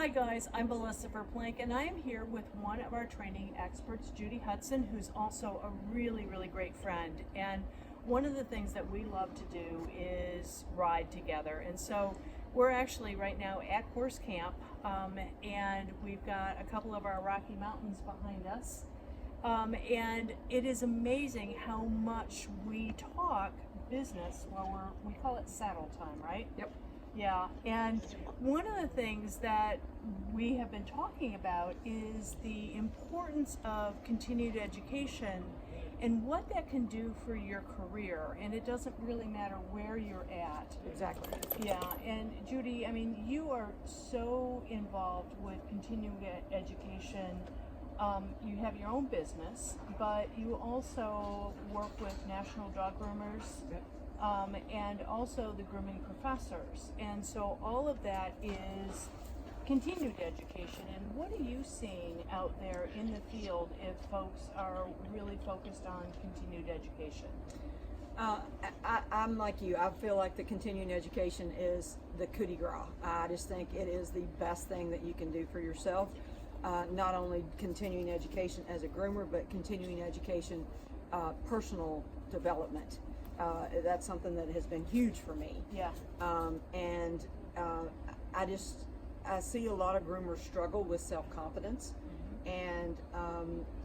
Hi guys, I'm Melissa Verplank, and I am here with one of our training experts, Judy Hudson, who's also a really great friend. And one of the things that we love to do is ride together. And so we're actually right now at Horse Camp, and we've got a couple of our Rocky Mountains behind us. And it is amazing how much we talk business while we call it saddle time, right? Yep. Yeah, and one of the things that we have been talking about is the importance of continued education and what that can do for your career. And it doesn't really matter where you're at. Exactly. Yeah, and Judy, I mean, you are so involved with continuing education. You have your own business, but you also work with National Dog Groomers. Yep. And also the grooming professors. And so all of that is continued education. And what are you seeing out there in the field if folks are really focused on continued education? I'm like you. I feel like the continuing education is the coup de grace. I just think it is the best thing that you can do for yourself. Not only continuing education as a groomer, but continuing education, personal development. That's something that has been huge for me. Yeah. I see a lot of groomers struggle with self-confidence and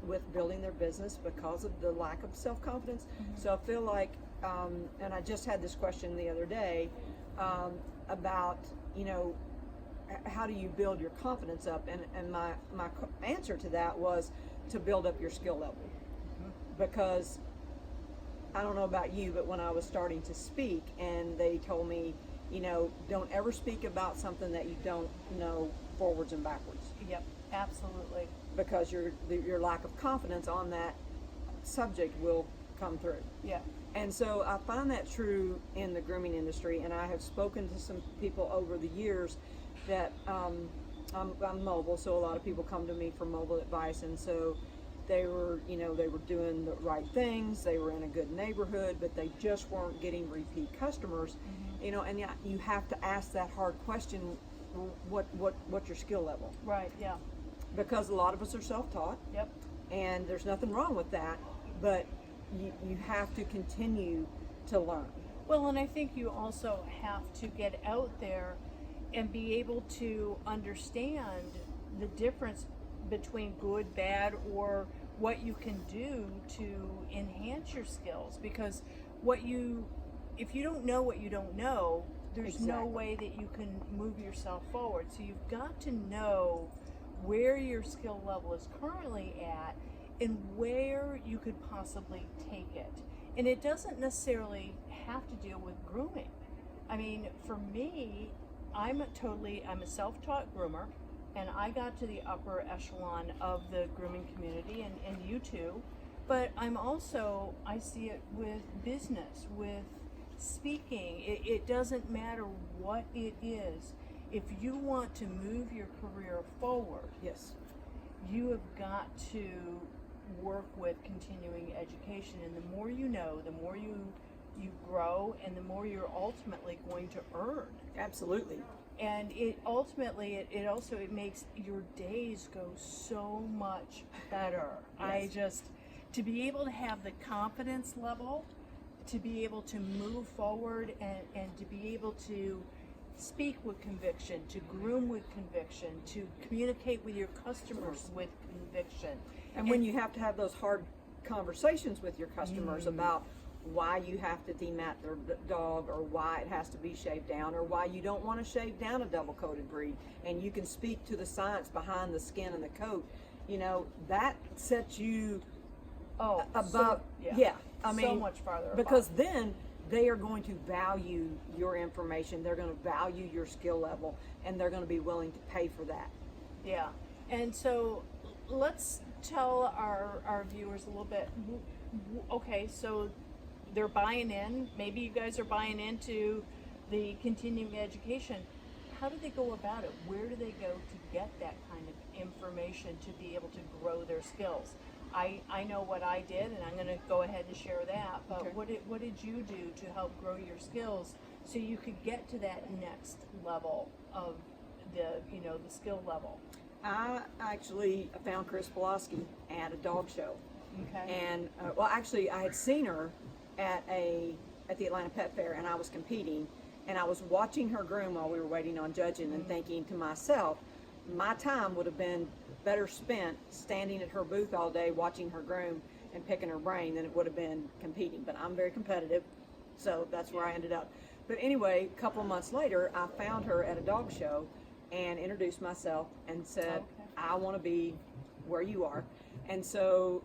with building their business because of the lack of self-confidence. So I feel like, and I just had this question the other day about, how do you build your confidence up? And my answer to that was to build up your skill level. Because I don't know about you, but when I was starting to speak and they told me, don't ever speak about something that you don't know forwards and backwards. Yep, absolutely. Because your lack of confidence on that subject will come through. Yeah. And so I find that true in the grooming industry, and I have spoken to some people over the years that I'm mobile, so a lot of people come to me for mobile advice, and so they were doing the right things. They were in a good neighborhood, but they just weren't getting repeat customers. And yeah, you have to ask that hard question: what's your skill level? Right. Yeah. Because a lot of us are self-taught. Yep. And there's nothing wrong with that, but you have to continue to learn. Well, and I think you also have to get out there and be able to understand the difference between good, bad, or what you can do to enhance your skills. Because if you don't know what you don't know, there's no way that you can move yourself forward. So you've got to know where your skill level is currently at and where you could possibly take it. And it doesn't necessarily have to deal with grooming. I mean, for me, I'm a self-taught groomer, and I got to the upper echelon of the grooming community, and you too. But I see it with business, with speaking. It doesn't matter what it is. If you want to move your career forward, Yes. you have got to work with continuing education. And the more you know, the more you grow, and the more you're ultimately going to earn. Absolutely. And it makes your days go so much better. Yes. To be able to have the confidence level, to be able to move forward, and to be able to speak with conviction, to groom with conviction, to communicate with your customers with conviction. And when you have to have those hard conversations with your customers about why you have to demat their dog, or why it has to be shaved down, or why you don't want to shave down a double-coated breed, and you can speak to the science behind the skin and the coat, that sets you above. I mean, so much farther because above. then they are going to value your information. They're going to value your skill level, and they're going to be willing to pay for that. Yeah. And so let's tell our viewers a little bit. Okay, so they're buying in. Maybe you guys are buying into the continuing education. How do they go about it? Where do they go to get that kind of information to be able to grow their skills? I know what I did, and I'm going to go ahead and share that. But Okay. what did you do to help grow your skills so you could get to that next level of the skill level? I actually found Chris Polaski at a dog show. Okay. And actually, I had seen her at the Atlanta Pet Fair, and I was competing, and I was watching her groom while we were waiting on judging, and thinking to myself, my time would have been better spent standing at her booth all day watching her groom and picking her brain than it would have been competing. But I'm very competitive, so that's where I ended up. But anyway, a couple of months later, I found her at a dog show and introduced myself and said, Okay. I want to be where you are. And so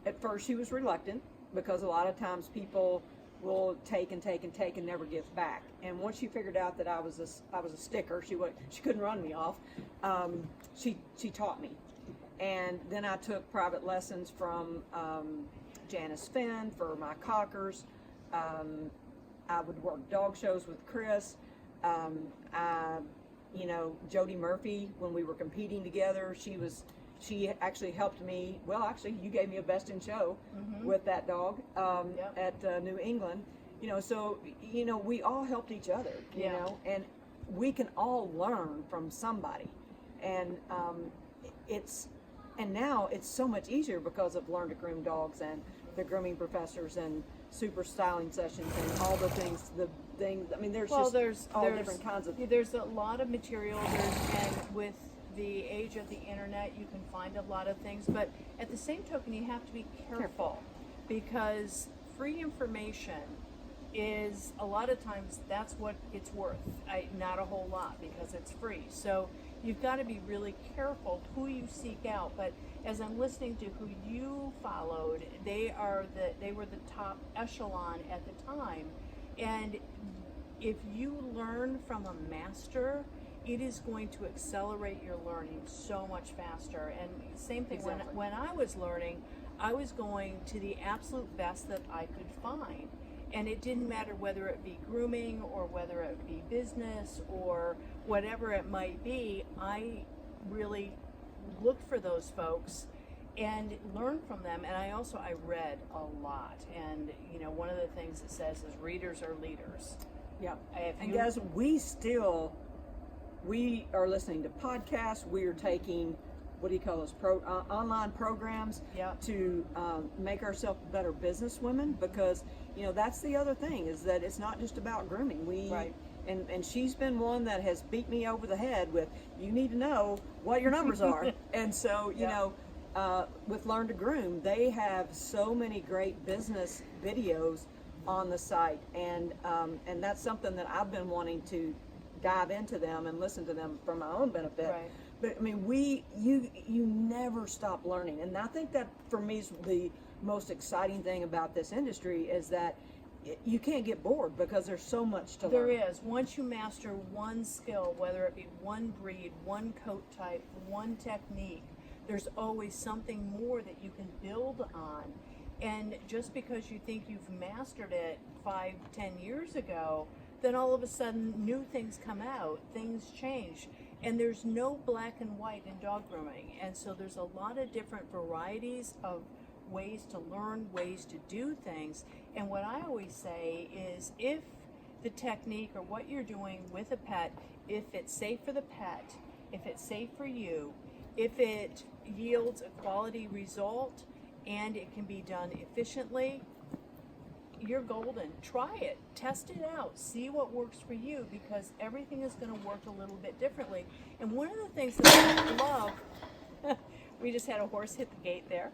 at first she was reluctant, because a lot of times people will take and never give back. And once she figured out that I was a sticker, she couldn't run me off. She taught me, and then I took private lessons from Janice for my cockers. I would work dog shows with Chris. Jody Murphy, when we were competing together, she actually helped me. Well, actually, you gave me a best in show with that dog at New England. So we all helped each other. And we can all learn from somebody, and now it's so much easier because of Learn to Groom Dogs and the grooming professors and super styling sessions and all the things. I mean, there's different kinds of. There's a lot of material. And with the age of the internet, you can find a lot of things, but at the same token, you have to be careful, because free information is, a lot of times, that's what it's worth. Not a whole lot, because it's free. So you've got to be really careful who you seek out. But as I'm listening to who you followed, they were the top echelon at the time. And if you learn from a master, it is going to accelerate your learning so much faster. And same thing, Exactly. when I was learning, I was going to the absolute best that I could find. And it didn't matter whether it be grooming or whether it be business or whatever it might be. I really looked for those folks and learned from them. And I read a lot. And one of the things it says is readers are leaders. Yeah. And guys, we are listening to podcasts. We are taking, what do you call those, online programs to make ourselves better businesswomen, because that's the other thing, is that it's not just about grooming. Right. And she's been one that has beat me over the head with, you need to know what your numbers are. And so with Learn to Groom, they have so many great business videos on the site, and that's something that I've been wanting to dive into them and listen to them for my own benefit. Right. But I mean, you never stop learning, and I think that for me is the most exciting thing about this industry, is that you can't get bored, because there's so much to learn. There is. Once you master one skill, whether it be one breed, one coat type, one technique, there's always something more that you can build on. And just because you think you've mastered it 5-10 years ago, then all of a sudden new things come out, things change, and there's no black and white in dog grooming. And so there's a lot of different varieties of ways to learn, ways to do things. And what I always say is, if the technique or what you're doing with a pet, if it's safe for the pet, if it's safe for you, if it yields a quality result, and it can be done efficiently, you're golden. Try it, test it out, see what works for you, because everything is going to work a little bit differently. And one of the things that I love, we just had a horse hit the gate there.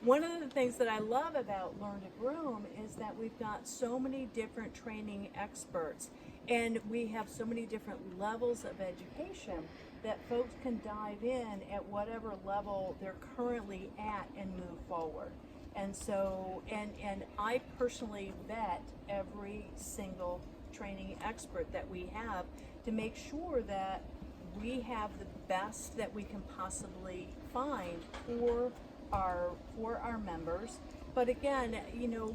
One of the things that I love about Learn to Groom is that we've got so many different training experts, and we have so many different levels of education that folks can dive in at whatever level they're currently at and move forward. And so, and I personally vet every single training expert that we have to make sure that we have the best that we can possibly find for our members. But again,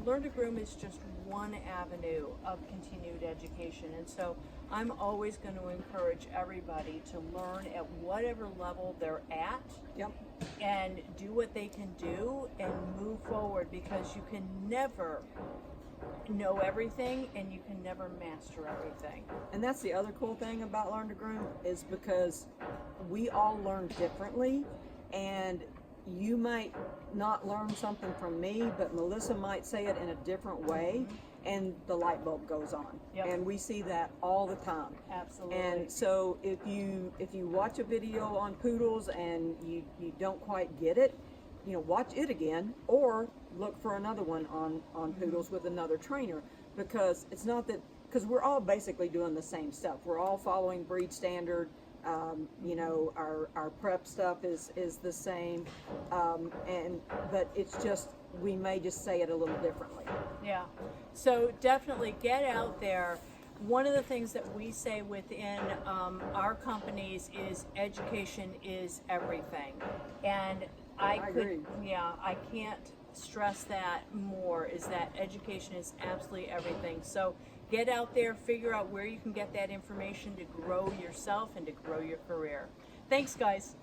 Learn to Groom is just one avenue of continued education. And so I'm always going to encourage everybody to learn at whatever level they're at. Yep. And do what they can do and move forward, because you can never know everything and you can never master everything. And that's the other cool thing about Learn to Groom is because we all learn differently, and you might not learn something from me, but Melissa might say it in a different way, and the light bulb goes on. Yep. And we see that all the time. Absolutely. And so if you watch a video on poodles and you don't quite get it, you know, watch it again or look for another one on poodles with another trainer, because it's not that, because we're all basically doing the same stuff. We're all following breed standard. You know, our prep stuff is the same, but it's just, we may just say it a little differently. Yeah. So definitely get out there. One of the things that we say within our companies is education is everything. And I agree. Yeah, I can't stress that more, is that education is absolutely everything. So get out there, figure out where you can get that information to grow yourself and to grow your career. Thanks, guys.